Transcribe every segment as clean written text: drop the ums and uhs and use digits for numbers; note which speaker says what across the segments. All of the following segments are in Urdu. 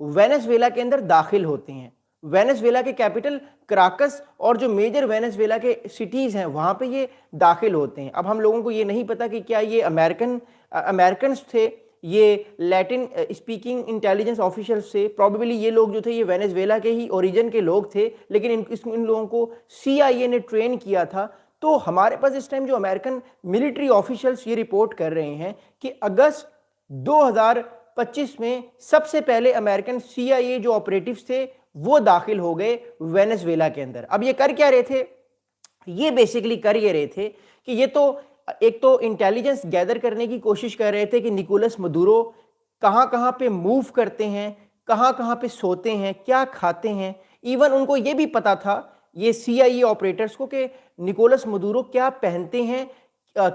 Speaker 1: وینیزویلا کے اندر داخل ہوتے ہیں. وینیزویلا کے کیپٹل کراکس اور جو میجر وینیزویلا کے سٹیز ہیں وہاں پہ یہ داخل ہوتے ہیں. اب ہم لوگوں کو یہ نہیں پتا کہ کیا یہ امریکنز تھے, یہ لیٹن اسپیکنگ انٹیلیجنس آفیشلز تھے. پروبیبلی یہ لوگ جو تھے یہ وینیزویلا کے ہی اوریجن کے لوگ تھے, لیکن ان لوگوں کو CIA نے ٹرین کیا تھا. تو ہمارے پاس اس ٹائم جو امریکن ملٹری آفیشلز یہ رپورٹ کر رہے ہیں کہ اگست 2025 میں سب سے پہلے امریکن CIA جو آپریٹیوز تھے وہ داخل ہو گئے وینیزویلا کے اندر. اب یہ کر کیا رہے تھے؟ یہ بیسیکلی کر یہ رہے تھے کہ یہ تو ایک تو انٹیلیجنس گیدر کرنے کی کوشش کر رہے تھے کہ نکولس مدورو کہاں کہاں پہ موو کرتے ہیں, کہاں کہاں پہ سوتے ہیں, کیا کھاتے ہیں. ایون ان کو یہ بھی پتا تھا یہ CIA آپریٹرز کو کہ نکولس مدورو کیا پہنتے ہیں,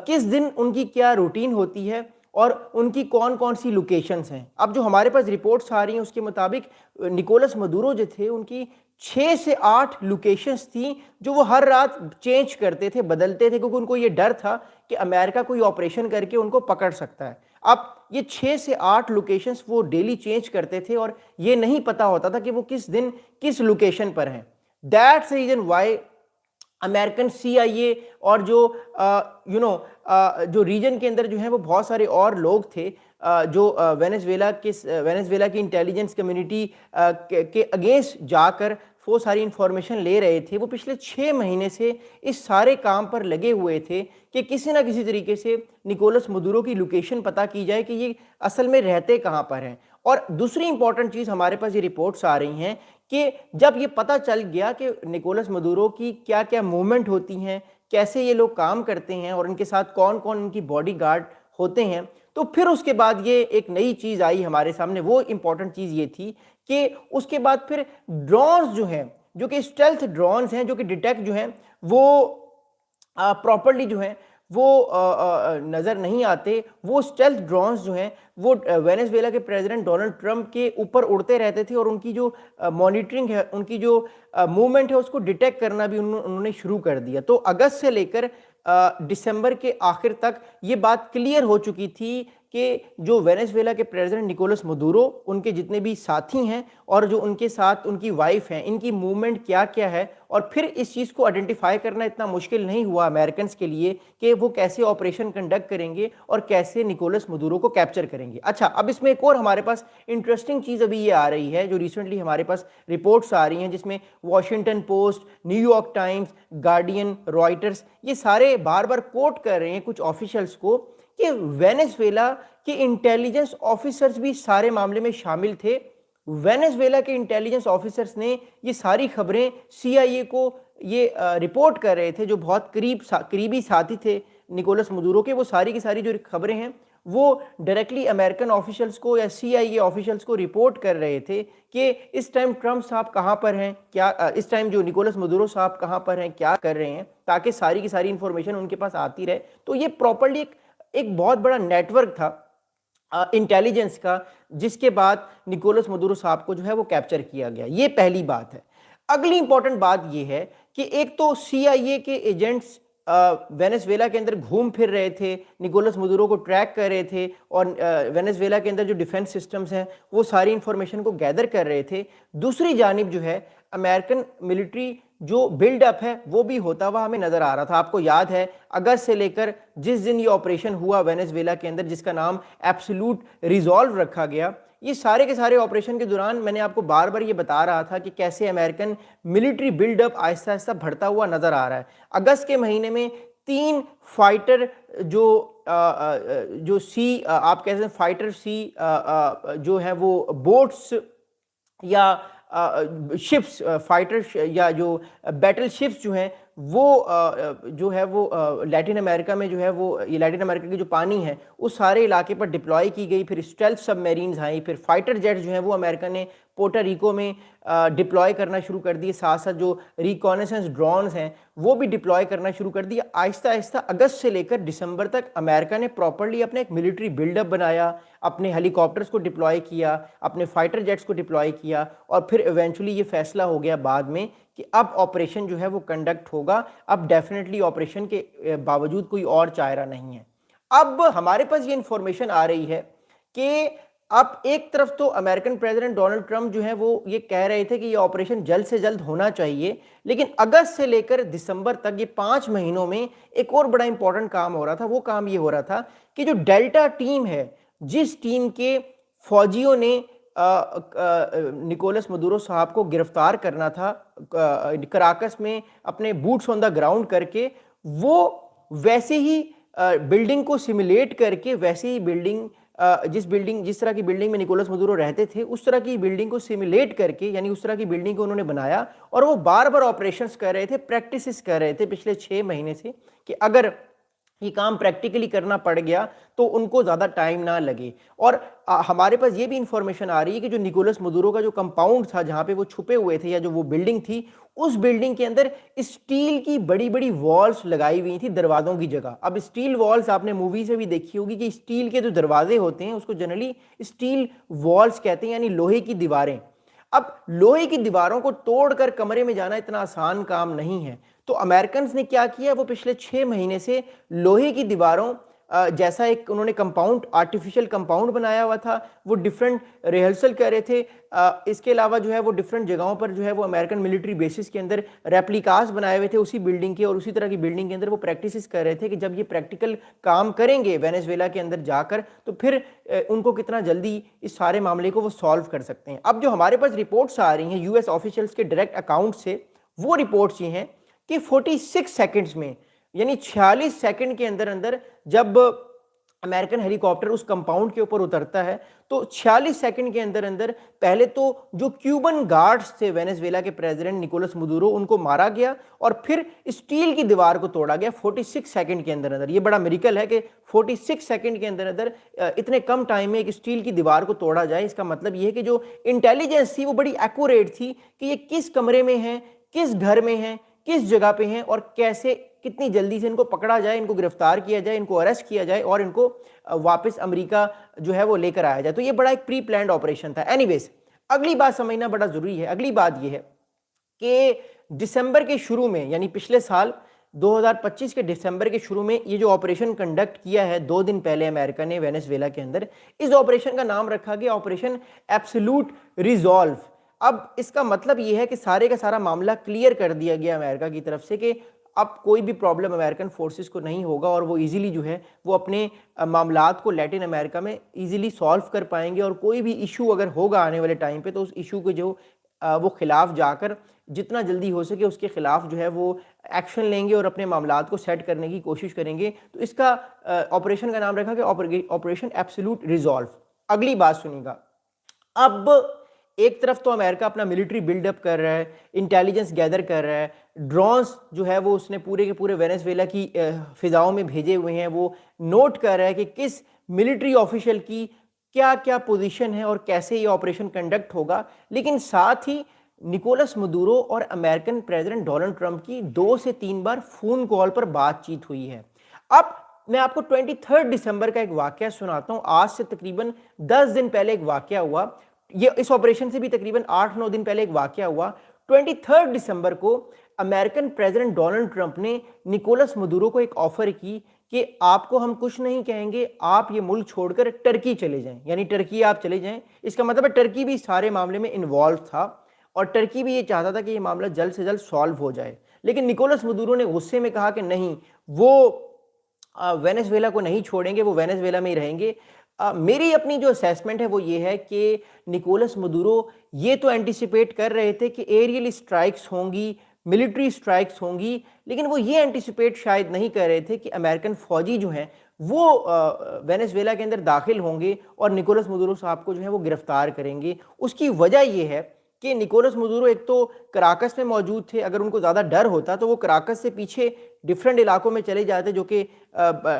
Speaker 1: کس دن ان کی کیا روٹین ہوتی ہے اور ان کی کون کون سی لوکیشنز ہیں. اب جو ہمارے پاس رپورٹس آ رہی ہیں اس کے مطابق نکولس مدورو جو تھے ان کی 6 سے 8 لوکیشنز تھیں جو وہ ہر رات چینج کرتے تھے, بدلتے تھے, کیونکہ ان کو یہ ڈر تھا کہ امریکہ کوئی آپریشن کر کے ان کو پکڑ سکتا ہے. اب یہ 6 سے 8 لوکیشنز وہ ڈیلی چینج کرتے تھے اور یہ نہیں پتا ہوتا تھا کہ وہ کس دن کس لوکیشن پر ہیں. That's the reason why American CIA اور جو جو ریجن کے اندر جو ہیں وہ بہت سارے اور لوگ تھے جو وینیزویلا کی انٹیلیجنس کمیونٹی کے اگینسٹ جا کر وہ ساری انفارمیشن لے رہے تھے. وہ پچھلے 6 مہینے سے اس سارے کام پر لگے ہوئے تھے کہ کسی نہ کسی طریقے سے نکولس مدورو کی لوکیشن پتہ کی جائے کہ یہ اصل میں رہتے کہاں پر ہیں. اور دوسری امپورٹنٹ چیز ہمارے پاس یہ رپورٹس آ رہی ہیں کہ جب یہ پتہ چل گیا کہ نکولس مدورو کی کیا کیا موومنٹ ہوتی ہیں, کیسے یہ لوگ کام کرتے ہیں اور ان کے ساتھ کون کون ان کی باڈی گارڈ ہوتے ہیں, تو پھر اس کے بعد یہ ایک نئی چیز آئی ہمارے سامنے. وہ امپورٹنٹ چیز یہ تھی کہ اس کے بعد پھر ڈرونز جو ہیں جو کہ اسٹیلتھ ڈرونز ہیں جو کہ ڈیٹیکٹ جو ہیں وہ پراپرلی جو ہیں وہ نظر نہیں آتے. وہ اسٹیلتھ ڈرونز جو ہیں وہ وینیزویلا کے پریزیڈنٹ ڈونلڈ ٹرمپ کے اوپر اڑتے رہتے تھے اور ان کی جو مانیٹرنگ ہے, ان کی جو موومنٹ ہے اس کو ڈیٹیکٹ کرنا بھی انہوں نے شروع کر دیا. تو اگست سے لے کر دسمبر کے آخر تک یہ بات کلیئر ہو چکی تھی کہ جو وینیزویلا کے پریزیڈنٹ نکولس مدورو, ان کے جتنے بھی ساتھی ہیں اور جو ان کے ساتھ ان کی وائف ہیں, ان کی موومنٹ کیا کیا ہے. اور پھر اس چیز کو آئیڈینٹیفائی کرنا اتنا مشکل نہیں ہوا امریکنز کے لیے کہ وہ کیسے آپریشن کنڈکٹ کریں گے اور کیسے نکولس مدورو کو کیپچر کریں گے. اچھا, اب اس میں ایک اور ہمارے پاس انٹرسٹنگ چیز ابھی یہ آ رہی ہے جو ریسنٹلی ہمارے پاس رپورٹس آ رہی ہیں جس میں Washington post, new York Times, guardian, writers یہ سارے بار بار کوٹ کر رہے ہیں کچھ آفیشلز کو کہ وینیزویلا کے انٹیلیجنس آفیسرز بھی سارے معاملے میں شامل تھے. وینیزویلا کے انٹیلیجنس آفیسرز نے یہ ساری خبریں CIA کو یہ رپورٹ کر رہے تھے جو بہت قریبی ساتھی تھے نکولس مدورو کے. وہ ساری کی ساری جو خبریں ہیں وہ ڈائریکٹلی امریکن آفیشلز کو یا CIA آفیشلز کو رپورٹ کر رہے تھے کہ اس ٹائم ٹرمپ صاحب کہاں پر ہیں, کیا اس ٹائم جو نکولس مدورو صاحب کہاں پر ہیں, کیا کر رہے ہیں, تاکہ ساری کی ساری انفارمیشن ان کے پاس آتی رہے. تو یہ پراپرلی ایک بہت بڑا نیٹ ورک تھا انٹیلیجنس کا جس کے بعد نکولس مدورو صاحب کو جو ہے وہ کیپچر کیا گیا. یہ پہلی بات ہے. اگلی امپورٹنٹ بات یہ ہے کہ ایک تو CIA کے ایجنٹس وینیزویلا کے اندر گھوم پھر رہے تھے, نکولس مدورو کو ٹریک کر رہے تھے اور وینیزویلا کے اندر جو ڈیفنس سسٹمز ہیں وہ ساری انفارمیشن کو گیدر کر رہے تھے. دوسری جانب جو ہے امریکن ملٹری جو بلڈ اپ ہے وہ بھی ہوتا ہوا ہمیں نظر آ رہا تھا. آپ کو یاد ہے اگست سے لے کر جس دن یہ آپریشن ہوا وینیزویلا کے اندر جس کا نام ایبسولوٹ ریزالو رکھا گیا, یہ سارے کے سارے آپریشن کے دوران میں نے آپ کو بار بار یہ بتا رہا تھا کہ کیسے امریکن ملٹری بلڈ اپ آہستہ آہستہ بڑھتا ہوا نظر آ رہا ہے. اگست کے مہینے میں 3 فائٹر جو سی آپ کہتے ہیں فائٹر سی جو ہے وہ بوٹس یا شپس فائٹر یا جو بیٹل شپس جو ہیں وہ جو ہے وہ لیٹن امریکہ میں جو ہے وہ یہ لیٹن امریکہ کی جو پانی ہے اس سارے علاقے پر ڈپلائی کی گئی. پھر اسٹیلتھ سب میرینز آئیں, پھر فائٹر جیٹس جو ہیں وہ امریکہ نے پورٹا ریکو میں ڈپلائی کرنا شروع کر دیے. ساتھ ساتھ جو ریکونیسنس ڈرونز ہیں وہ بھی ڈپلائی کرنا شروع کر دیا. آہستہ آہستہ اگست سے لے کر دسمبر تک امریکہ نے پراپرلی اپنا ایک ملٹری بلڈ اپ بنایا, اپنے ہیلی کاپٹرز کو ڈپلائی کیا, اپنے فائٹر جیٹس کو ڈپلائی کیا اور پھر ایونچولی یہ فیصلہ ہو گیا بعد میں کہ اب آپریشن جو ہے وہ کنڈکٹ ہوگا. اب ڈیفینیٹلی آپریشن کے باوجود کوئی اور چارہ نہیں ہے. اب ہمارے پاس یہ انفارمیشن آ رہی ہے کہ اب ایک طرف تو امریکن پریزیڈنٹ ڈونلڈ ٹرمپ جو ہیں وہ یہ کہہ رہے تھے کہ یہ آپریشن جلد سے جلد ہونا چاہیے، لیکن اگست سے لے کر دسمبر تک یہ 5 مہینوں میں ایک اور بڑا امپورٹنٹ کام ہو رہا تھا۔ وہ کام یہ ہو رہا تھا کہ جو ڈیلٹا ٹیم ہے، جس ٹیم کے فوجیوں نے نکولس مدورو صاحب کو گرفتار کرنا تھا کراکس میں اپنے بوٹس آن دا گراؤنڈ کر کے، وہ ویسے ہی بلڈنگ کو سیمولیٹ کر کے، ویسے ہی بلڈنگ جس طرح کی بلڈنگ میں نکولس مدورو رہتے تھے، اس طرح کی بلڈنگ کو سیمولیٹ کر کے، یعنی اس طرح کی بلڈنگ کو انہوں نے بنایا، اور وہ بار بار آپریشنز کر رہے تھے، پریکٹسز کر رہے تھے پچھلے 6 مہینے سے کہ اگر یہ کام پریکٹیکلی کرنا پڑ گیا تو ان کو زیادہ ٹائم نہ لگے۔ اور ہمارے پاس یہ بھی انفارمیشن آ رہی ہے کہ جو نکولس مدورو کا جو کمپاؤنڈ تھا جہاں پہ وہ چھپے ہوئے تھے، یا جو وہ بلڈنگ تھی، اس بلڈنگ کے اندر اسٹیل کی بڑی بڑی والز لگائی ہوئی تھی دروازوں کی جگہ۔ اب اسٹیل والز آپ نے مووی سے بھی دیکھی ہوگی کہ اسٹیل کے جو دروازے ہوتے ہیں اس کو جنرلی اسٹیل والز کہتے ہیں، یعنی لوہے کی دیواریں۔ اب لوہے کی دیواروں کو توڑ کر کمرے میں جانا اتنا آسان کام نہیں ہے، تو امریکنز نے کیا کیا، وہ پچھلے 6 مہینے سے لوہے کی دیواروں جیسا ایک انہوں نے کمپاؤنڈ، آرٹیفیشل کمپاؤنڈ بنایا ہوا تھا، وہ ڈیفرنٹ ریہرسل کر رہے تھے۔ اس کے علاوہ جو ہے وہ ڈیفرنٹ جگہوں پر جو ہے وہ امریکن ملٹری بیسز کے اندر ریپلیکاز بنائے ہوئے تھے اسی بلڈنگ کے، اور اسی طرح کی بلڈنگ کے اندر وہ پریکٹسز کر رہے تھے کہ جب یہ پریکٹیکل کام کریں گے وینیزویلا کے اندر جا کر تو پھر ان کو کتنا جلدی اس سارے معاملے کو وہ سالو کر سکتے ہیں۔ اب جو ہمارے پاس رپورٹس آ رہی ہیں یو ایس آفیشلز کے ڈائریکٹ اکاؤنٹ سے، وہ رپورٹس یہ ہیں کہ 46 سیکنڈز میں، یعنی 46 سیکنڈ کے اندر اندر جب امریکن ہیلی کاپٹر اس کمپاؤنڈ کے اوپر اترتا ہے تو 46 سیکنڈ کے اندر اندر پہلے تو جو کیوبن گارڈز تھے وینیزویلا کے پریزیڈنٹ نکولس مدورو، ان کو مارا گیا، اور پھر اسٹیل کی دیوار کو توڑا گیا 46 سیکنڈ کے اندر اندر۔ یہ بڑا میریکل ہے کہ 46 سیکنڈ کے اندر اندر اتنے کم ٹائم میں ایک اسٹیل کی دیوار کو توڑا جائے۔ اس کا مطلب یہ ہے کہ جو انٹیلیجنس تھی وہ بڑی ایکوریٹ تھی کہ یہ کس کمرے میں ہیں، کس گھر میں ہیں، کس جگہ پہ ہیں، اور کیسے کتنی جلدی سے ان کو پکڑا جائے، ان کو گرفتار کیا جائے، ان کو اریسٹ کیا جائے، اور ان کو واپس امریکہ جو ہے وہ لے کر آیا جائے۔ تو یہ بڑا ایک پری پلانڈ آپریشن تھا۔ اینی ویز، اگلی بات سمجھنا بڑا ضروری ہے۔ اگلی بات یہ ہے کہ دسمبر کے شروع میں، یعنی پچھلے سال 2025 کے دسمبر کے شروع میں یہ جو آپریشن کنڈکٹ کیا ہے 2 دن پہلے امریکہ نے وینیزویلا کے اندر، اس آپریشن کا نام رکھا گیا آپریشن ایبسولوٹ ریزالو۔ اب اس کا مطلب یہ ہے کہ سارے کا سارا معاملہ کلیئر کر دیا گیا امریکہ کی طرف سے کہ اب کوئی بھی پرابلم امریکن فورسز کو نہیں ہوگا، اور وہ ایزیلی جو ہے وہ اپنے معاملات کو لیٹن امریکہ میں ایزیلی سالو کر پائیں گے، اور کوئی بھی ایشو اگر ہوگا آنے والے ٹائم پہ تو اس ایشو کو جو وہ خلاف جا کر جتنا جلدی ہو سکے اس کے خلاف جو ہے وہ ایکشن لیں گے اور اپنے معاملات کو سیٹ کرنے کی کوشش کریں گے۔ تو اس کا آپریشن کا نام رکھا کہ آپریشن ایبسولوٹ ریزالو۔ اگلی بات سنیے گا، اب ایک طرف تو امریکہ اپنا ملٹری بلڈ اپ کر رہا ہے، انٹیلیجنس گیدر کر رہا ہے، ڈرونز جو ہے وہ اس نے پورے کے پورے وینیزویلا کی فضاؤں میں بھیجے ہوئے ہیں، وہ نوٹ کر رہا ہے کہ کس ملٹری آفیشل کی کیا کیا پوزیشن ہے اور کیسے یہ آپریشن کنڈکٹ ہوگا۔ لیکن ساتھ ہی نکولس مدورو اور امریکن پریزیڈنٹ ڈونلڈ ٹرمپ کی 2 سے 3 بار فون کال پر بات چیت ہوئی ہے۔ اب میں آپ کو 23 دسمبر کا ایک واقعہ سناتا ہوں، آج سے تقریباً 10 دن پہلے ایک واقعہ ہوا، یہ اس آپریشن سے بھی تقریباً 8-9 دن پہلے ایک واقعہ ہوا۔ 23 دسمبر کو امریکن پریزیڈنٹ ڈونلڈ ٹرمپ نے نکولس مدورو کو ایک آفر کی کہ آپ کو ہم کچھ نہیں کہیں گے، آپ یہ ملک چھوڑ کر ٹرکی چلے جائیں، یعنی ٹرکی آپ چلے جائیں۔ اس کا مطلب ہے ٹرکی بھی سارے معاملے میں انوالو تھا، اور ٹرکی بھی یہ چاہتا تھا کہ یہ معاملہ جلد سے جلد سالو ہو جائے، لیکن نکولس مدورو نے غصے میں کہا کہ نہیں، وہ وینیزویلا کو نہیں چھوڑیں گے، وہ وینیزویلا میں ہی رہیں گے۔ میری اپنی جو اسیسمنٹ ہے وہ یہ ہے کہ نکولس مدورو یہ تو اینٹیسپیٹ کر رہے تھے کہ ایریل اسٹرائکس ہوں گی، ملٹری اسٹرائکس ہوں گی، لیکن وہ یہ اینٹیسپیٹ شاید نہیں کر رہے تھے کہ امریکن فوجی جو ہیں وہ وینیزویلا کے اندر داخل ہوں گے اور نکولس مدورو صاحب کو جو ہے وہ گرفتار کریں گے۔ اس کی وجہ یہ ہے کہ نکولس مدورو ایک تو کراکس میں موجود تھے، اگر ان کو زیادہ ڈر ہوتا تو وہ کراکس سے پیچھے ڈیفرنٹ علاقوں میں چلے جاتے جو کہ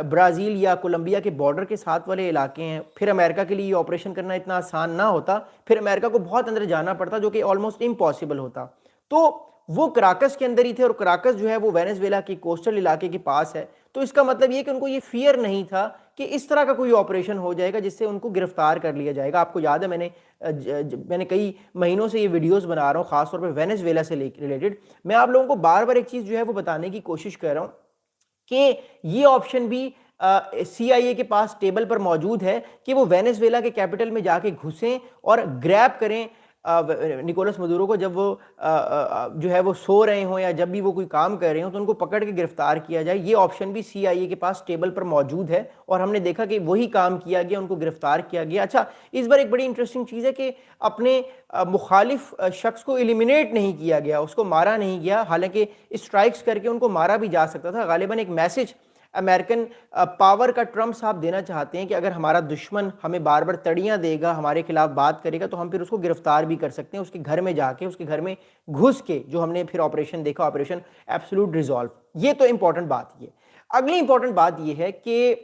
Speaker 1: برازیل یا کولمبیا کے بارڈر کے ساتھ والے علاقے ہیں، پھر امریکہ کے لیے یہ آپریشن کرنا اتنا آسان نہ ہوتا، پھر امریکہ کو بہت اندر جانا پڑتا جو کہ آلموسٹ امپاسبل ہوتا۔ تو وہ کراکس کے اندر ہی تھے، اور کراکس جو ہے وہ وینیزویلا کی کوسٹل علاقے کے پاس ہے، تو اس کا مطلب یہ کہ ان کو یہ فیئر نہیں تھا کہ اس طرح کا کوئی آپریشن ہو جائے گا جس سے ان کو گرفتار کر لیا جائے گا۔ آپ کو یاد ہے میں نے کئی مہینوں سے یہ ویڈیوز بنا رہا ہوں، خاص طور پہ وینیزویلا سے ریلیٹڈ، میں آپ لوگوں کو بار بار ایک چیز جو ہے وہ بتانے کی کوشش کر رہا ہوں کہ یہ آپشن بھی CIA کے پاس ٹیبل پر موجود ہے کہ وہ وینیزویلا کے کیپٹل میں جا کے گھسیں اور گریب کریں نکولس مدورو کو، جب وہ جو ہے وہ سو رہے ہوں یا جب بھی وہ کوئی کام کر رہے ہوں تو ان کو پکڑ کے گرفتار کیا جائے. یہ آپشن بھی CIA کے پاس ٹیبل پر موجود ہے اور ہم نے دیکھا کہ وہی کام کیا گیا، ان کو گرفتار کیا گیا. اچھا، اس بار ایک بڑی انٹرسٹنگ چیز ہے کہ اپنے مخالف شخص کو ایلیمینیٹ نہیں کیا گیا، اس کو مارا نہیں گیا، حالانکہ اسٹرائکس کر کے ان کو مارا بھی جا سکتا تھا. غالباً ایک میسج امریکن پاور کا ٹرمپ صاحب دینا چاہتے ہیں کہ اگر ہمارا دشمن ہمیں بار بار تڑیاں دے گا، ہمارے خلاف بات کرے گا، تو ہم پھر اس کو گرفتار بھی کر سکتے ہیں، اس کے گھر میں جا کے، اس کے گھر میں گھس کے، جو ہم نے پھر آپریشن دیکھا، آپریشن ایبسولوٹ ریزالو. یہ تو امپورٹنٹ بات یہ. اگلی امپورٹنٹ بات یہ ہے کہ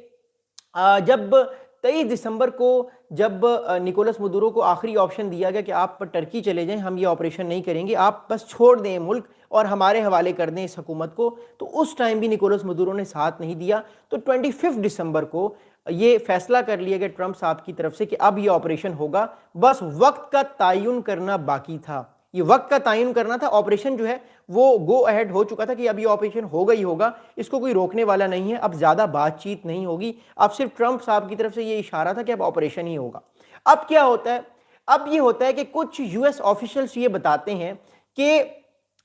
Speaker 1: جب 23 دسمبر کو جب نکولس مدورو کو آخری آپشن دیا گیا کہ آپ ٹرکی چلے جائیں، ہم یہ آپریشن نہیں کریں گے، آپ بس چھوڑ دیں ملک اور ہمارے حوالے کر دیں اس حکومت کو، تو اس ٹائم بھی نکولس مدورو نے ساتھ نہیں دیا. تو 25 دسمبر کو یہ فیصلہ کر لیا گیا ٹرمپ صاحب کی طرف سے کہ اب یہ آپریشن ہوگا، بس وقت کا تعین کرنا باقی تھا. یہ وقت کا تعین کرنا تھا. آپریشن جو ہے وہ گو اہیڈ ہو چکا تھا کہ اب یہ آپریشن ہوگا ہی ہوگا، اس کو کوئی روکنے والا نہیں ہے. اب زیادہ بات چیت نہیں ہوگی، اب صرف ٹرمپ صاحب کی طرف سے یہ اشارہ تھا کہ اب آپریشن ہی ہوگا. اب کیا ہوتا ہے؟ اب یہ ہوتا ہے کہ کچھ US آفیشلز یہ بتاتے ہیں کہ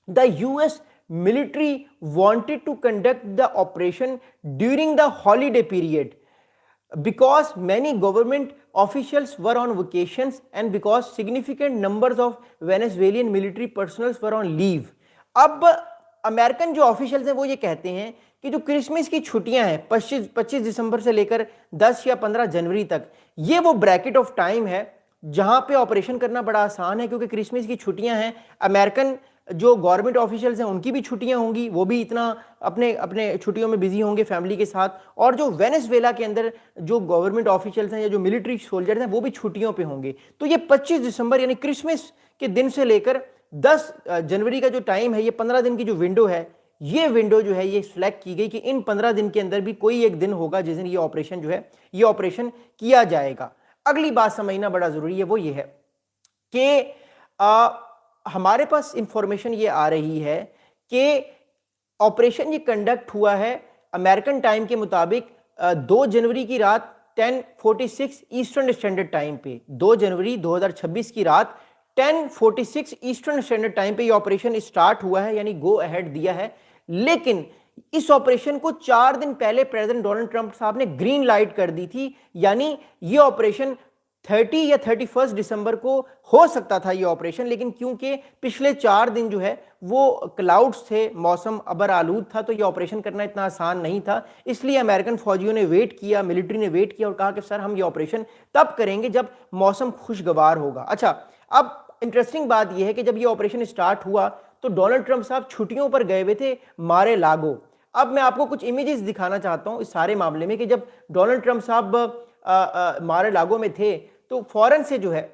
Speaker 1: the US military wanted to conduct the operation during the holiday period because many government officials were on vacations and because significant numbers of Venezuelan military personnel were on leave. اب امریکن جو آفیشلز ہیں وہ یہ کہتے ہیں کہ جو کرسمس کی چھٹیاں ہیں 25 دسمبر سے لے کر 10 یا 15 جنوری تک، یہ وہ بریکٹ آف ٹائم ہے جہاں پہ آپریشن کرنا بڑا آسان ہے، کیونکہ کرسمس کی چھٹیاں ہیں. امریکن جو گورنمنٹ آفیشلز ہیں ان کی بھی چھٹیاں ہوں گی، وہ بھی اتنا اپنے چھٹیوں میں بزی ہوں گے فیملی کے ساتھ، اور جو وینیزویلا کے اندر جو گورنمنٹ آفیشلز ہیں یا جو ملٹری سولجرز ہیں وہ بھی چھٹیوں پہ ہوں گے. تو یہ 25 دسمبر یعنی کرسمس کے دن سے لے کر 10 جنوری کا جو ٹائم ہے، یہ 15 دن کی جو ونڈو ہے، یہ ونڈو جو ہے یہ سلیکٹ کی گئی کہ ان 15 دن کے اندر بھی کوئی ایک دن ہوگا جس دن یہ آپریشن جو ہے یہ آپریشن کیا جائے گا. اگلی بات سمجھنا بڑا ضروری ہے، وہ یہ ہے کہ ہمارے پاس انفارمیشن یہ آ رہی ہے کہ آپریشن یہ کنڈکٹ ہوا ہے امریکن ٹائم کے مطابق 2 جنوری کی رات 10:46 ایسٹرن اسٹینڈرڈ ٹائم پہ. 2 جنوری 2026 کی رات 10:46 ایسٹرن اسٹینڈرڈ ٹائم پہ یہ آپریشن اسٹارٹ ہوا ہے، یعنی گو اہیڈ دیا ہے. لیکن اس آپریشن کو 4 دن پہلے پریزیڈنٹ ڈونلڈ ٹرمپ صاحب نے گرین لائٹ کر دی تھی، یعنی یہ آپریشن 30 یا 31 دسمبر کو ہو سکتا تھا یہ آپریشن. لیکن کیونکہ پچھلے 4 دن جو ہے وہ کلاؤڈز تھے، موسم ابر آلود تھا، تو یہ آپریشن کرنا اتنا آسان نہیں تھا. اس لیے امریکن فوجیوں نے ویٹ کیا، ملٹری نے ویٹ کیا اور کہا کہ سر ہم یہ آپریشن تب کریں گے جب موسم خوشگوار ہوگا. اچھا، اب انٹرسٹنگ بات یہ ہے کہ جب یہ آپریشن اسٹارٹ ہوا تو ڈونلڈ ٹرمپ صاحب چھٹیوں پر گئے ہوئے تھے مارے لاگو. اب میں آپ کو کچھ امیجز دکھانا چاہتا ہوں اس سارے معاملے میں کہ جب ڈونلڈ ٹرمپ صاحب مارے لاگو میں تھے تو فوراً سے جو ہے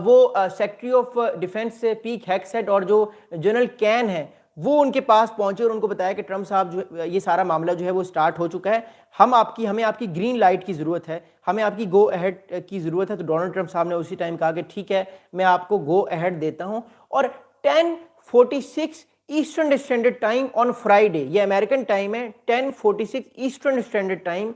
Speaker 1: وہ سیکٹری آف ڈیفنس پیٹ ہیگسیٹ اور جو جنرل کین ہیں وہ ان کے پاس پہنچے اور ان کو بتایا کہ ٹرمپ صاحب جو یہ سارا معاملہ جو ہے وہ سٹارٹ ہو چکا ہے، ہمیں آپ کی گرین لائٹ کی ضرورت ہے، ہمیں آپ کی گو اہیڈ کی ضرورت ہے. تو ڈونلڈ ٹرمپ صاحب نے اسی ٹائم کہا کہ ٹھیک ہے میں آپ کو گو اہیڈ دیتا ہوں. اور 10:46 eastern Standard time on Friday, یہ امریکن ٹائم ہے، 10:46 ایسٹرن اسٹینڈرڈ ٹائم،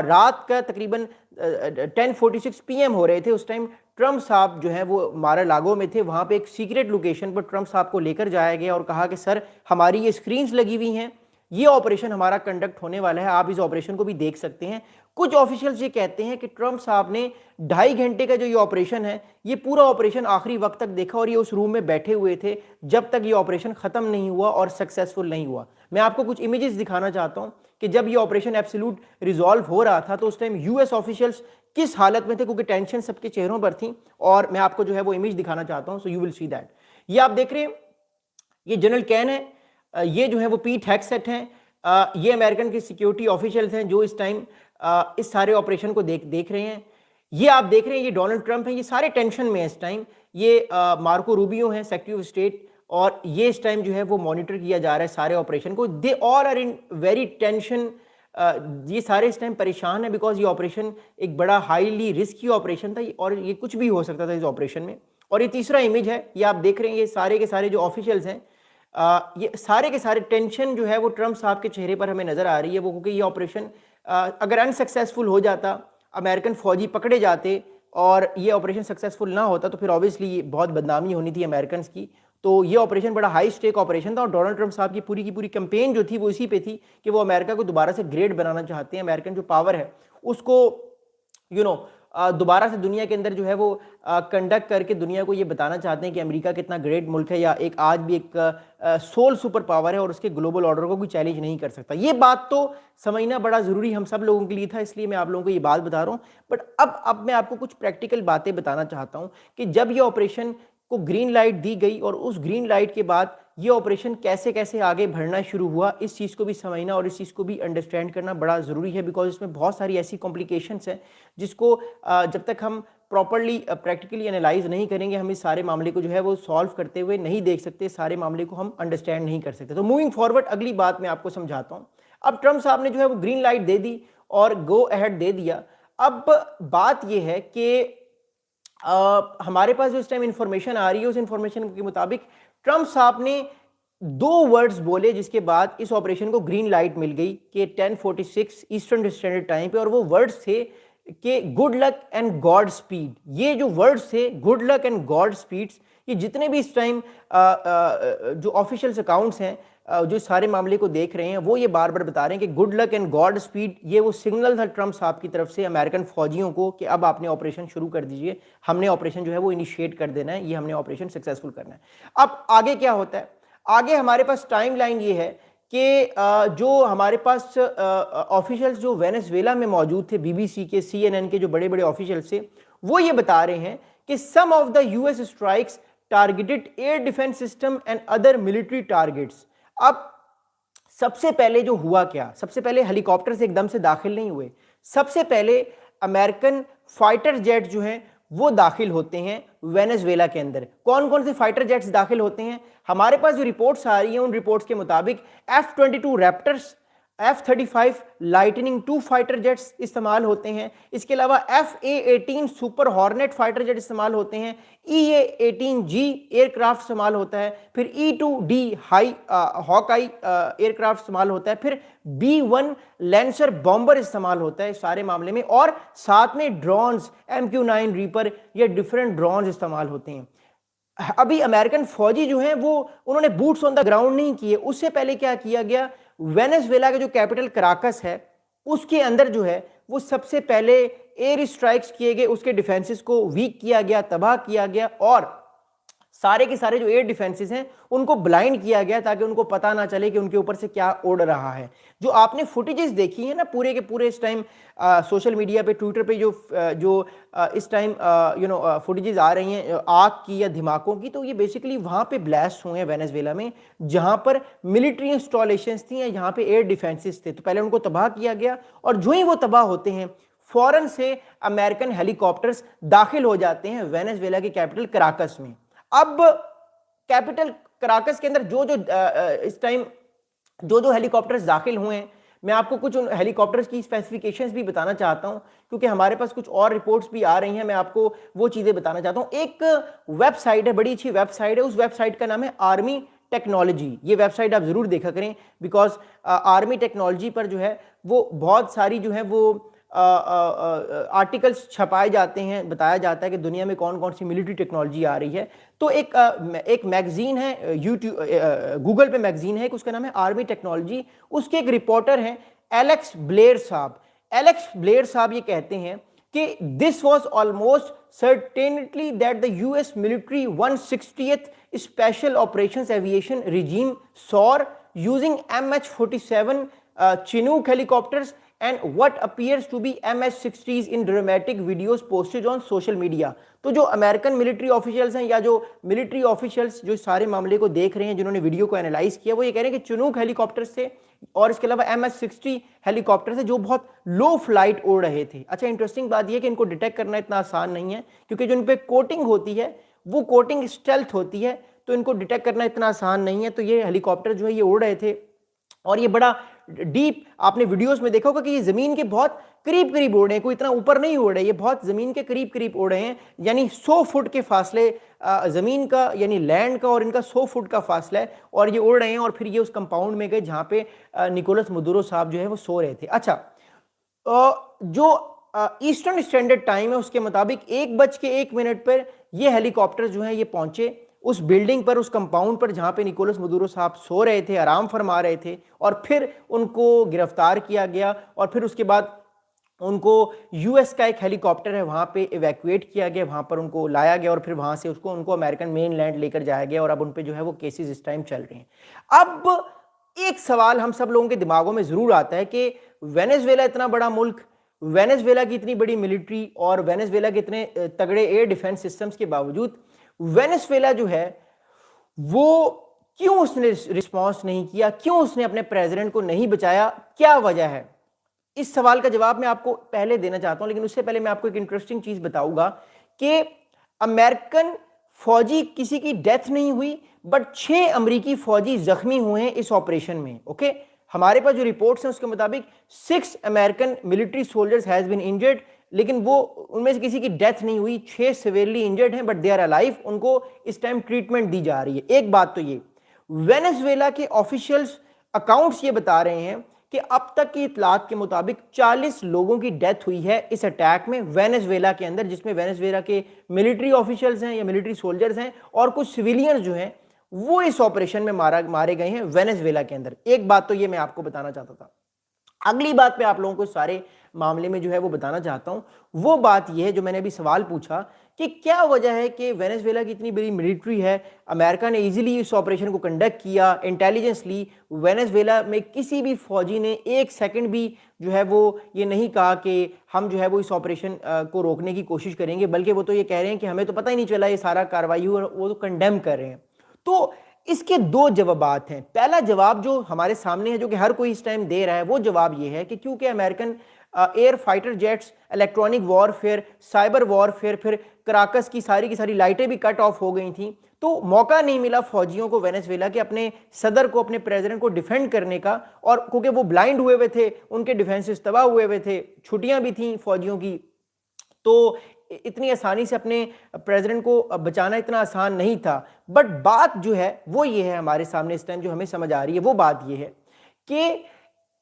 Speaker 1: رات کا تقریباً 10:46 PM ہو رہے تھے اس ٹائم. ٹرمپ صاحب جو ہیں وہ مارا لاگو میں تھے، وہاں پہ ایک سیکریٹ لوکیشن پر ٹرمپ صاحب کو لے کر جایا گیا اور کہا کہ سر ہماری یہ اسکرینز لگی ہوئی ہیں، یہ آپریشن ہمارا کنڈکٹ ہونے والا ہے، آپ اس آپریشن کو بھی دیکھ سکتے ہیں. کچھ آفیشلز یہ کہتے ہیں کہ ٹرمپ صاحب نے 2.5 گھنٹے کا جو یہ آپریشن ہے یہ پورا آپریشن آخری وقت تک دیکھا اور یہ اس روم میں بیٹھے ہوئے تھے جب تک یہ آپریشن ختم نہیں ہوا اور سکسیسفل نہیں ہوا. میں آپ کو کچھ امیجز دکھانا چاہتا ہوں کہ جب یہ آپریشن ایبسولوٹ ریزالو ہو رہا تھا تو اس ٹائم US آفیشلز کس حالت میں تھے، کیونکہ ٹینشن سب کے چہروں پر تھیں. اور میں آپ کو جو ہے وہ امیج دکھانا چاہتا ہوں، so you will see that. یہ آپ دیکھ رہے ہیں، یہ جنرل کین ہے، یہ جو ہے وہ پیٹ ہیگسیٹ ہیں، یہ امریکن کے سیکیورٹی آفیشلز ہیں جو اس ٹائم اس سارے آپریشن کو دیکھ رہے ہیں. یہ آپ دیکھ رہے ہیں یہ ڈونلڈ ٹرمپ ہیں، یہ سارے ٹینشن میں ہیں اس ٹائم. یہ مارکو روبیو ہیں سیکریٹری آف اسٹیٹ، اور یہ اس ٹائم جو ہے وہ مانیٹر کیا جا رہا ہے سارے آپریشن کو. دے آل آر ان ویری ٹینشن، یہ سارے اس ٹائم پریشان ہیں بیکاز یہ آپریشن ایک بڑا ہائیلی رسکی آپریشن تھا اور یہ کچھ بھی ہو سکتا تھا اس آپریشن میں. اور یہ تیسرا امیج ہے، یہ آپ دیکھ رہے ہیں، یہ سارے کے سارے جو آفیشلز ہیں یہ سارے کے سارے ٹینشن جو ہے وہ ٹرمپ صاحب کے چہرے پر ہمیں نظر آ رہی ہے، وہ کیونکہ یہ آپریشن اگر انسکسیسفل ہو جاتا، امریکن فوجی پکڑے جاتے اور یہ آپریشن سکسیسفل نہ ہوتا تو پھر آبویسلی یہ بہت بدنامی ہونی تھی امریکنز کی. تو یہ آپریشن بڑا ہائی سٹیک آپریشن تھا اور ڈونلڈ ٹرمپ صاحب کی پوری کمپین جو تھی وہ اسی پہ تھی کہ وہ امریکہ کو دوبارہ سے گریٹ بنانا چاہتے ہیں. امریکن جو پاور ہے اس کو دوبارہ سے دنیا کے اندر جو ہے وہ کنڈکٹ کر کے دنیا کو یہ بتانا چاہتے ہیں کہ امریکہ کتنا گریٹ ملک ہے، یا ایک آج بھی ایک سول سپر پاور ہے اور اس کے گلوبل آرڈر کو کوئی چیلنج نہیں کر سکتا. یہ بات تو سمجھنا بڑا ضروری ہم سب لوگوں کے لیے تھا، اس لیے میں آپ لوگوں کو یہ بات بتا رہا ہوں. بٹ اب میں آپ کو کچھ پریکٹیکل باتیں بتانا چاہتا ہوں کہ جب یہ آپریشن کو گرین لائٹ دی گئی اور اس گرین لائٹ کے بعد یہ آپریشن کیسے کیسے آگے بڑھنا شروع ہوا، اس چیز کو بھی سمجھنا اور اس چیز کو بھی انڈرسٹینڈ کرنا بڑا ضروری ہے. بیکاز اس میں بہت ساری ایسی کمپلیکیشنس ہیں جس کو جب تک ہم پراپرلی پریکٹیکلی انالائز نہیں کریں گے، ہم اس سارے معاملے کو جو ہے وہ سالو کرتے ہوئے نہیں دیکھ سکتے، سارے معاملے کو ہم انڈرسٹینڈ نہیں کر سکتے. تو موونگ فارورڈ اگلی بات میں آپ کو سمجھاتا ہوں. اب ٹرمپ صاحب نے جو ہے وہ گرین لائٹ دے دی اور گو اہیڈ دے دیا. اب بات یہ ہے کہ ہمارے پاس جو اس ٹائم انفارمیشن آ رہی ہے اس انفارمیشن کے مطابق ٹرمپ صاحب نے 2 ورڈز بولے جس کے بعد اس آپریشن کو گرین لائٹ مل گئی کہ 10:46 ایسٹرن اسٹینڈرڈ ٹائم پہ، اور وہ ورڈز تھے کہ good luck and God speed. یہ جو ورڈز تھے good luck and God speeds, یہ جتنے بھی اس ٹائم جو آفیشیلس اکاؤنٹس ہیں جو سارے معاملے کو دیکھ رہے ہیں وہ یہ بار بار بتا رہے ہیں کہ good luck and God speed یہ وہ سگنل تھا ٹرمپ صاحب کی طرف سے امریکن فوجیوں کو کہ اب آپ نے آپریشن شروع کر دیجئے، ہم نے آپریشن جو ہے وہ انیشیٹ کر دینا ہے، یہ ہم نے آپریشن سکسیسفل کرنا ہے. اب آگے کیا ہوتا ہے؟ آگے ہمارے پاس ٹائم لائن یہ ہے کہ جو ہمارے پاس آفیشلز جو وینیزویلا میں موجود تھے، بی بی سی کے، سی این این کے جو بڑے بڑے آفیشلز تھے، وہ یہ بتا رہے ہیں کہ some of the U S strikes targeted air defence system and other military targets. اب سب سے پہلے جو ہوا کیا، سب سے پہلے ہیلی کاپٹر سے ایک دم سے داخل نہیں ہوئے. سب سے پہلے امریکن فائٹر جیٹ جو ہیں وہ داخل ہوتے ہیں وینیزویلا کے اندر. کون کون سے فائٹر جیٹس داخل ہوتے ہیں؟ ہمارے پاس جو رپورٹس آ رہی ہیں ان رپورٹس کے مطابق F-22 ریپٹرز، F-35 Lightning 2 fighter jets استعمال ہوتے ہیں. اس کے علاوہ FA-18 سپر ہارنٹ فائٹر جیٹ استعمال ہوتے ہیں، EA-18G ایئر کرافٹ استعمال ہوتا ہے، پھر E-2D ہاک آئی ایئر کرافٹ استعمال ہوتا ہے، پھر B-1 لینسر بامبر استعمال ہوتا ہے اس سارے معاملے میں، اور ساتھ میں ڈرونز MQ-9 ریپر یا ڈیفرنٹ ڈرونز استعمال ہوتے ہیں. ابھی امریکن فوجی جو ہیں وہ انہوں نے بوٹس آن دا گراؤنڈ نہیں کیے. اس سے پہلے کیا کیا گیا، وینیزویلا کا جو کیپٹل کراکس ہے اس کے اندر جو ہے وہ سب سے پہلے ایئر اسٹرائکس کیے گئے، اس کے ڈیفنسز کو ویک کیا گیا، تباہ کیا گیا، اور سارے کے سارے جو ایئر ڈیفنسز ہیں ان کو بلائنڈ کیا گیا تاکہ ان کو پتہ نہ چلے کہ ان کے اوپر سے کیا اڑ رہا ہے. جو آپ نے فوٹیجز دیکھی ہیں نا پورے کے پورے اس ٹائم سوشل میڈیا پہ، ٹویٹر پہ جو اس ٹائم فوٹیجز آ رہی ہیں آگ کی یا دھماکوں کی، تو یہ بیسیکلی وہاں پہ بلاسٹ ہوئے ہیں وینیزویلا میں جہاں پر ملٹری انسٹالیشنز تھیں یا یہاں پہ ایئر ڈیفنسز تھے. تو پہلے ان کو تباہ کیا گیا اور جو ہی وہ تباہ ہوتے ہیں فوراً سے امریکن ہیلی کاپٹرز داخل ہو جاتے ہیں وینیزویلا کے کیپٹل کراکس میں. اب کیپٹل کراکس کے اندر اس ٹائم جو ہیلی کاپٹرز داخل ہوئے ہیں، میں آپ کو کچھ ان ہیلی کاپٹرز کی اسپیسیفیکیشنز بھی بتانا چاہتا ہوں کیونکہ ہمارے پاس کچھ اور رپورٹس بھی آ رہی ہیں، میں آپ کو وہ چیزیں بتانا چاہتا ہوں. ایک ویب سائٹ ہے، بڑی اچھی ویب سائٹ ہے، اس ویب سائٹ کا نام ہے آرمی ٹیکنالوجی. یہ ویب سائٹ آپ ضرور دیکھا کریں بیکاز آرمی ٹیکنالوجی پر جو ہے وہ بہت ساری جو ہے وہ آرٹیکلز چھپائے جاتے ہیں، بتایا جاتا ہے کہ دنیا میں کون کون سی ملٹری ٹیکنالوجی آ رہی ہے. تو ایک میگزین ہے گوگل پہ میگزین ہے، اس کا نام ہے آرمی ٹیکنالوجی. اس کے ایک رپورٹر ہیں ایلیکس بلیئر صاحب. ایلیکس بلیئر صاحب یہ کہتے ہیں کہ this was almost certainly that the US military 160th Special Operations Aviation Regime SOAR using MH-47 Chinook helicopters and what appears to be MH-60s in dramatic videos posted on social media. تو جو امریکن ملٹری آفیشلز ہیں یا جو ملٹری آفیشلز جو سارے معاملے کو دیکھ رہے ہیں، جنہوں نے ویڈیو کو انالائز کیا، وہ یہ کہہ رہے ہیں کہ چنوک ہیلی کاپٹرز تھے اور اس کے علاوہ MH-60 ہیلی کاپٹر تھے جو بہت لو فلائٹ اڑ رہے تھے. اچھا انٹرسٹنگ بات یہ ہے کہ ان کو ڈیٹیکٹ کرنا اتنا آسان نہیں ہے کیونکہ جو ان پہ کوٹنگ ہوتی ہے وہ کوٹنگ اسٹیلتھ ہوتی ہے، تو ان کو ڈیٹیکٹ کرنا اتنا آسان نہیں ہے. تو یہ ہیلی کاپٹر جو ہے یہ اڑ رہے تھے اور یہ بڑا ڈیپ، آپ نے ویڈیوز میں دیکھا ہوگا کہ یہ زمین کے بہت قریب قریب اڑ رہے ہیں، کوئی اتنا اوپر نہیں اڑ رہے، یہ بہت زمین کے قریب قریب اڑ رہے ہیں. یعنی 100 فٹ کے فاصلے زمین کا یعنی لینڈ کا اور ان کا 100 فٹ کا فاصلہ ہے اور یہ اڑ رہے ہیں. اور پھر یہ اس کمپاؤنڈ میں گئے جہاں پہ نکولس مدورو صاحب جو ہے وہ سو رہے تھے. اچھا جو ایسٹرن اسٹینڈرڈ ٹائم ہے اس کے مطابق 1:01 پر یہ ہیلی کاپٹر جو ہیں یہ پہنچے اس بلڈنگ پر، اس کمپاؤنڈ پر جہاں پہ نکولس مدورو صاحب سو رہے تھے، آرام فرما رہے تھے، اور پھر ان کو گرفتار کیا گیا، اور پھر اس کے بعد ان کو یو ایس کا ایک ہیلی کاپٹر ہے وہاں پہ ایویکویٹ کیا گیا، وہاں پر ان کو لایا گیا، اور پھر وہاں سے ان کو امریکن مین لینڈ لے کر جایا گیا، اور اب ان پہ جو ہے وہ کیسز اس ٹائم چل رہے ہیں۔ اب ایک سوال ہم سب لوگوں کے دماغوں میں ضرور آتا ہے کہ وینیزویلا اتنا بڑا ملک، وینیزویلا کی اتنی بڑی ملٹری اور وینیزویلا کے اتنے تگڑے ایئر ڈیفنس سسٹمز کے باوجود وینیزویلا جو ہے وہ کیوں اس نے رسپانس نہیں کیا، کیوں اس نے اپنے پریزیڈنٹ کو نہیں بچایا، کیا وجہ ہے؟ اس سوال کا جواب میں آپ کو پہلے دینا چاہتا ہوں، لیکن اس سے پہلے میں آپ کو ایک انٹرسٹنگ چیز بتاؤں گا کہ امریکن فوجی کسی کی ڈیتھ نہیں ہوئی، بٹ 6 امریکی فوجی زخمی ہوئے ہیں اس آپریشن میں۔ اوکے، ہمارے پاس جو رپورٹس ہیں اس کے مطابق 6 American military soldiers has been injured, لیکن وہ ان میں سے کسی کی ڈیتھ نہیں ہوئی، 6 سیویئرلی انجرڈ ہیں، بٹ دے آر الائیو، ان کو اس ٹائم ٹریٹمنٹ دی جا رہی ہے۔ ایک بات تو یہ وینیزویلا کے آفیشیلز اکاؤنٹس یہ بتا رہے ہیں کہ اب تک کی اطلاعات کے مطابق 40 لوگوں کی ڈیتھ ہوئی ہے اس اٹیک میں وینیزویلا کے اندر، جس میں وینیزویلا کے ملٹری آفیشلز ہیں یا ملٹری سولجرز ہیں، اور کچھ سویلینز جو ہیں وہ اس آپریشن میں مارے گئے ہیں وینیزویلا کے اندر۔ ایک بات تو یہ میں آپ کو بتانا چاہتا تھا۔ اگلی بات میں آپ لوگوں کو سارے معاملے میں جو ہے وہ بتانا چاہتا ہوں، وہ بات یہ ہے جو میں نے ابھی سوال پوچھا کہ کیا وجہ ہے کہ وینیزویلا کی اتنی بڑی ملٹری ہے، امریکہ نے ایزیلی اس آپریشن کو کنڈکٹ کیا، انٹیلیجنس لی، وینیزویلا میں کسی بھی فوجی نے ایک سیکنڈ بھی جو ہے وہ یہ نہیں کہا کہ ہم جو ہے وہ اس آپریشن کو روکنے کی کوشش کریں گے، بلکہ وہ تو یہ کہہ رہے ہیں کہ ہمیں تو پتہ ہی نہیں چلا یہ سارا کارروائی ہوا، وہ تو کنڈیم کر رہے ہیں۔ تو اس کے 2 جوابات ہیں۔ پہلا جواب جو ہمارے سامنے ہے، جو کہ ہر کوئی اس ٹائم دے رہا ہے، وہ جواب یہ ہے کہ کیونکہ American air fighter jets, electronic warfare, cyber warfare, پھر کراکس کی ساری لائٹیں بھی کٹ آف ہو گئی تھیں، تو موقع نہیں ملا فوجیوں کو وینیزویلا کے اپنے صدر کو، اپنے پریزیڈنٹ کو ڈیفینڈ کرنے کا، اور کیونکہ وہ بلائنڈ ہوئے تھے، ان کے ڈیفینسز تباہ ہوئے تھے، چھٹیاں بھی تھیں فوجیوں کی، تو اتنی آسانی سے اپنے پریزیڈنٹ کو بچانا اتنا آسان نہیں تھا۔ بٹ بات جو ہے وہ یہ ہے، ہمارے سامنے اس ٹائم جو ہمیں سمجھ آ رہی ہے وہ بات یہ ہے کہ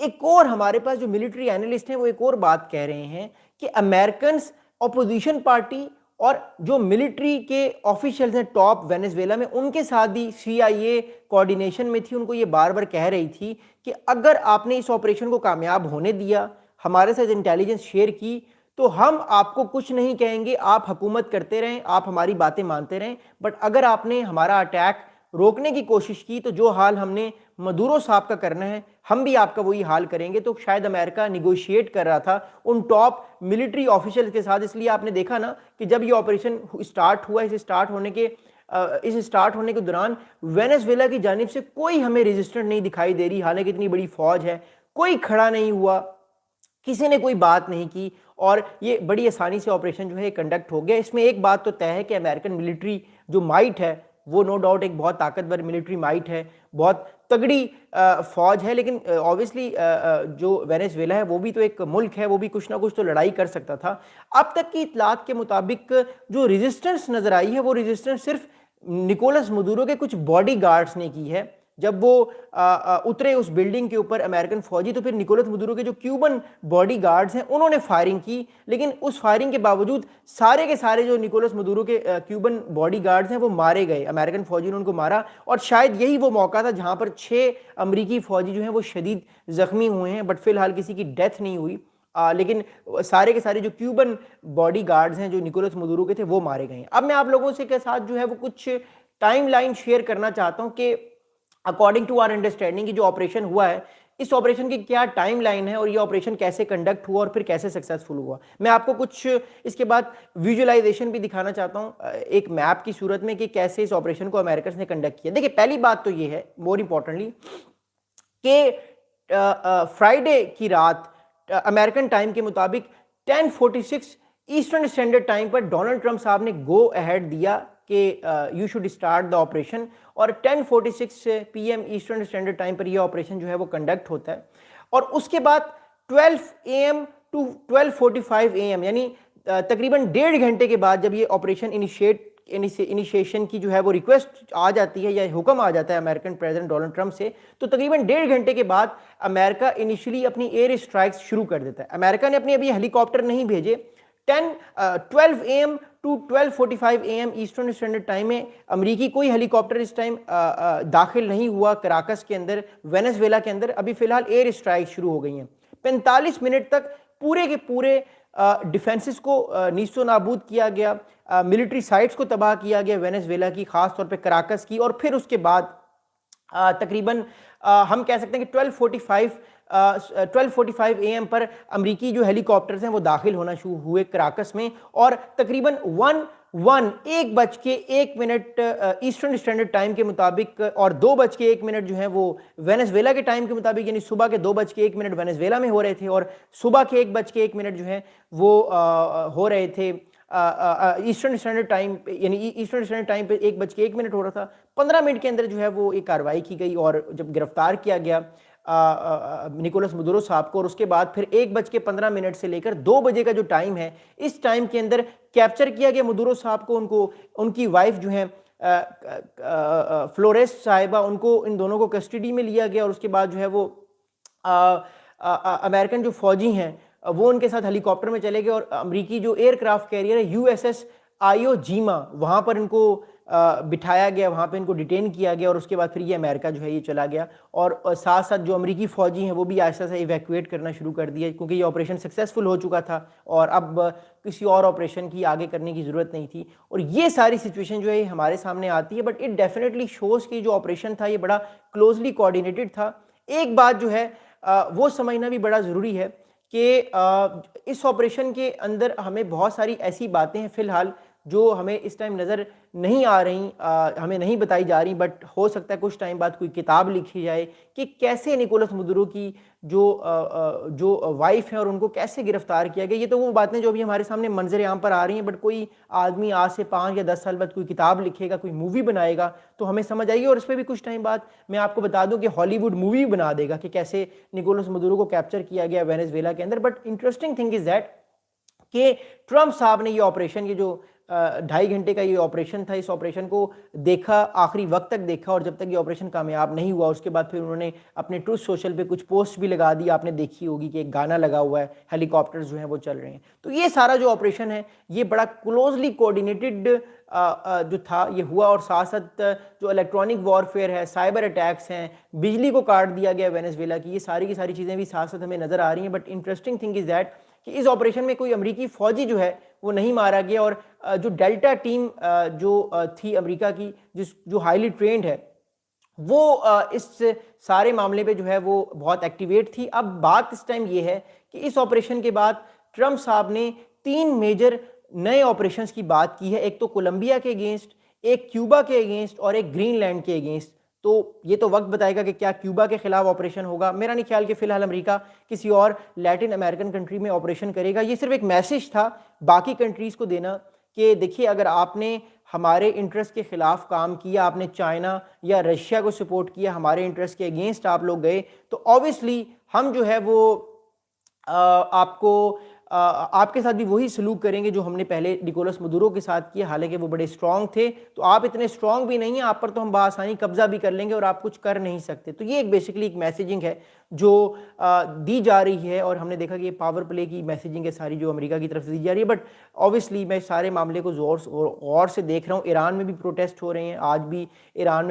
Speaker 1: ایک اور ہمارے پاس جو ملٹری اینالسٹ ہیں وہ ایک اور بات کہہ رہے ہیں کہ امریکنز، اپوزیشن پارٹی اور جو ملٹری کے آفیشلز ہیں ٹاپ وینیزویلا میں، ان کے ساتھ بھی سی آئی اے کوارڈینیشن میں تھی، ان کو یہ بار بار کہہ رہی تھی کہ اگر آپ نے اس آپریشن کو کامیاب ہونے دیا، ہمارے ساتھ انٹیلیجنس شیئر کی، تو ہم آپ کو کچھ نہیں کہیں گے، آپ حکومت کرتے رہیں، آپ ہماری باتیں مانتے رہیں، بٹ اگر آپ نے ہمارا اٹیک روکنے کی کوشش کی تو جو حال ہم نے مدورو صاحب کا کرنا ہے ہم بھی آپ کا وہی حال کریں گے۔ تو شاید امریکہ نیگوشیٹ کر رہا تھا ان ٹاپ ملٹری آفیشل کے ساتھ، اس لیے آپ نے دیکھا نا کہ جب یہ آپریشن سٹارٹ ہوا، اس سٹارٹ ہونے کے دوران وینیزویلا کی جانب سے کوئی ہمیں ریزسٹنٹ نہیں دکھائی دے رہی، حالانکہ اتنی بڑی فوج ہے، کوئی کھڑا نہیں ہوا، کسی نے کوئی بات نہیں کی، اور یہ بڑی آسانی سے آپریشن جو ہے کنڈکٹ ہو گیا۔ اس میں ایک بات تو طے ہے کہ امریکن ملٹری جو مائٹ ہے وہ نو ڈاؤٹ ایک بہت طاقتور ملٹری مائٹ ہے، بہت تگڑی فوج ہے، لیکن آبویسلی جو وینیزویلا ہے وہ بھی تو ایک ملک ہے، وہ بھی کچھ نہ کچھ تو لڑائی کر سکتا تھا۔ اب تک کی اطلاعات کے مطابق جو ریزسٹنس نظر آئی ہے وہ ریزسٹنس صرف نکولس مدورو کے کچھ باڈی گارڈز نے کی ہے۔ جب وہ اترے اس بلڈنگ کے اوپر امریکن فوجی، تو پھر نکولس مدورو کے جو کیوبن باڈی گارڈز ہیں انہوں نے فائرنگ کی، لیکن اس فائرنگ کے باوجود سارے کے سارے جو نکولس مدورو کے کیوبن باڈی گارڈز ہیں وہ مارے گئے، امریکن فوجی نے ان کو مارا، اور شاید یہی وہ موقع تھا جہاں پر 6 امریکی فوجی جو ہیں وہ شدید زخمی ہوئے ہیں، بٹ فی الحال کسی کی ڈیتھ نہیں ہوئی، لیکن سارے کے سارے جو کیوبن باڈی گارڈز ہیں جو نکولس مدورو کے تھے وہ مارے گئے ہیں۔ اب میں آپ لوگوں سے کے ساتھ جو ہے وہ کچھ ٹائم لائن شیئر کرنا چاہتا ہوں کہ اکارڈنگ ٹو آر انڈرسٹینڈنگ کی جو آپریشن ہوا ہے، اس آپریشن کی کیا ٹائم لائن ہے، اور یہ آپریشن کیسے کنڈکٹ ہوا اور پھر کیسے سکسیسفل ہوا۔ میں آپ کو کچھ اس کے بعد ویژولائزیشن بھی دکھانا چاہتا ہوں ایک میپ کی صورت میں کہ کیسے اس آپریشن کو امریکنز نے کنڈکٹ کیا۔ دیکھیں، پہلی بات تو یہ ہے مور امپورٹنٹلی کہ فرائیڈے کی رات امریکن ٹائم کے مطابق 10:46 ایسٹرن اسٹینڈرڈ ٹائم پر ڈونلڈ ٹرمپ صاحب نے گو اہیڈ دیا کہ you should start the operation, اور 10:46 PM ایسٹرن اسٹینڈرڈ ٹائم پر یہ آپریشن جو ہے وہ کنڈکٹ ہوتا ہے، اور اس کے بعد 12 AM to 12:45 AM یعنی تقریباً 1.5 گھنٹے کے بعد جب یہ آپریشن انیشیشن کی جو ہے وہ ریکویسٹ آ جاتی ہے یا حکم آ جاتا ہے امریکن پریزیڈنٹ ڈونلڈ ٹرمپ سے، تو تقریباً 1.5 گھنٹے کے بعد امریکہ انیشلی اپنی ایئر اسٹرائکس شروع کر دیتا ہے۔ امریکہ نے اپنی ابھی ہیلی کاپٹر نہیں بھیجے۔ 12 AM to 12:45 AM Eastern Standard Time میں امریکی کوئی ہیلی کاپٹر اس ٹائم داخل نہیں ہوا کراکس کے اندر، وینزویلا کے اندر۔ ابھی فی الحال ایئر اسٹرائک شروع ہو گئی ہیں۔ 45 منٹ تک پورے کے پورے ڈیفنسز کو نیست و نابود کیا گیا، ملٹری سائٹس کو تباہ کیا گیا وینزویلا کی، خاص طور پہ کراکس کی، اور پھر اس کے بعد تقریباً ہم کہہ سکتے ہیں کہ 12:45 AM پر امریکی جو ہیلی کاپٹرز ہیں وہ داخل ہونا شروع ہوئے کراکس میں، اور تقریباً 1:01 ایسٹرن اسٹینڈرڈ ٹائم کے مطابق اور 2:01 جو ہیں وہ وینزویلا کے ٹائم کے مطابق، یعنی صبح کے 2:01 وینزویلا میں ہو رہے تھے، اور صبح کے 1:01 جو ہیں وہ ہو رہے تھے ایسٹرن اسٹینڈرڈ ٹائم، یعنی ایسٹرن اسٹینڈرڈ ٹائم پہ 1:01 ہو رہا تھا۔ 15 منٹ کے اندر جو ہے وہ ایک کارروائی کی گئی، اور جب گرفتار کیا گیا نکولس مدورو صاحب کو، اور اس کے بعد پھر 1:15 سے لے کر 2 بجے کا جو ٹائم ہے، اس ٹائم کے اندر کیپچر کیا گیا مدورو صاحب کو، ان کی وائف جو ہیں فلوریس صاحبہ، ان دونوں کو کسٹڈی میں لیا گیا، اور اس کے بعد جو ہے وہ امریکن جو فوجی ہیں وہ ان کے ساتھ ہیلی کاپٹر میں چلے گئے، اور امریکی جو ایئر کرافٹ کیریئر ہے USS آئیو جیما، وہاں پر ان کو بٹھایا گیا، وہاں پہ ان کو ڈیٹین کیا گیا، اور اس کے بعد پھر یہ امریکہ جو ہے یہ چلا گیا، اور ساتھ ساتھ جو امریکی فوجی ہیں وہ بھی آہستہ سے ایویکویٹ کرنا شروع کر دیا، کیونکہ یہ آپریشن سکسیسفل ہو چکا تھا اور اب کسی اور آپریشن کی آگے کرنے کی ضرورت نہیں تھی۔ اور یہ ساری سچویشن جو ہے ہمارے سامنے آتی ہے، بٹ اٹ ڈیفینیٹلی شوز کہ جو آپریشن تھا یہ بڑا کلوزلی کوآرڈینیٹڈ تھا۔ ایک بات جو ہے وہ سمجھنا بھی بڑا ضروری ہے کہ اس آپریشن کے اندر ہمیں بہت ساری ایسی باتیں ہیں فی الحال جو ہمیں اس ٹائم نظر نہیں آ رہی، ہمیں نہیں بتائی جا رہی، بٹ ہو سکتا ہے کچھ ٹائم بعد کوئی کتاب لکھی جائے کہ کیسے نکولس مدورو کی جو وائف ہیں اور ان کو کیسے گرفتار کیا گیا۔ یہ تو وہ باتیں جو ابھی ہمارے سامنے منظر عام پر آ رہی ہیں، بٹ کوئی آدمی آج سے 5 یا 10 سال بعد کوئی کتاب لکھے گا، کوئی مووی بنائے گا تو ہمیں سمجھ آئے گی، اور اس پہ بھی کچھ ٹائم بعد میں آپ کو بتا دوں کہ ہالی ووڈ مووی بنا دے گا کہ کیسے نکولس مدورو کو کیپچر کیا گیا وینزویلا کے اندر۔ But interesting thing is that کہ ٹرمپ صاحب نے یہ آپریشن، یہ جو 2.5 گھنٹے کا یہ آپریشن تھا، اس آپریشن کو دیکھا، آخری وقت تک دیکھا، اور جب تک یہ آپریشن کامیاب نہیں ہوا اس کے بعد پھر انہوں نے اپنے ٹروتھ سوشل پہ کچھ پوسٹ بھی لگا دی، آپ نے دیکھی ہوگی کہ ایک گانا لگا ہوا ہے، ہیلی کاپٹرز جو ہیں وہ چل رہے ہیں۔ تو یہ سارا جو آپریشن ہے یہ بڑا کلوزلی کوآرڈینیٹڈ جو تھا یہ ہوا، اور ساتھ ساتھ جو الیکٹرانک وارفیئر ہے، سائبر اٹیکس ہیں، بجلی کو کاٹ دیا گیا وینزویلا کی، یہ ساری کی ساری چیزیں بھی ساتھ ساتھ ہمیں نظر آ رہی ہیں۔ But interesting thing is that کہ اس آپریشن میں کوئی امریکی فوجی جو ہے وہ نہیں مارا گیا، اور جو ڈیلٹا ٹیم جو تھی امریکہ کی، جو ہائیلی ٹرینڈ ہے، وہ اس سارے معاملے پہ جو ہے وہ بہت ایکٹیویٹ تھی۔ اب بات اس ٹائم یہ ہے کہ اس آپریشن کے بعد ٹرمپ صاحب نے 3 میجر نئے آپریشنز کی بات کی ہے، ایک تو کولمبیا کے اگینسٹ، ایک کیوبا کے اگینسٹ، اور ایک گرین لینڈ کے اگینسٹ۔ تو یہ تو وقت بتائے گا کہ کیا کیوبا کے خلاف آپریشن ہوگا۔ میرا نہیں خیال کہ فی الحال امریکہ کسی اور لیٹن امریکن کنٹری میں آپریشن کرے گا۔ یہ صرف ایک میسج تھا باقی کنٹریز کو دینا کہ دیکھیے اگر آپ نے ہمارے انٹرسٹ کے خلاف کام کیا، آپ نے چائنا یا رشیا کو سپورٹ کیا، ہمارے انٹرسٹ کے اگینسٹ آپ لوگ گئے، تو اوبیسلی ہم جو ہے وہ آپ کے ساتھ بھی وہی سلوک کریں گے جو ہم نے پہلے نکولس مدورو کے ساتھ کیا، حالانکہ وہ بڑے اسٹرانگ تھے، تو آپ اتنے اسٹرانگ بھی نہیں ہیں، آپ پر تو ہم بآسانی قبضہ بھی کر لیں گے اور آپ کچھ کر نہیں سکتے۔ تو یہ ایک بیسیکلی ایک میسیجنگ ہے جو دی جا رہی ہے، اور ہم نے دیکھا کہ یہ پاور پلے کی میسیجنگ ہے ساری جو امریکہ کی طرف سے دی جا رہی ہے۔ بٹ اوبیسلی میں سارے معاملے کو غور سے دیکھ رہا ہوں، ایران میں بھی پروٹیسٹ ہو رہے ہیں، آج بھی ایران میں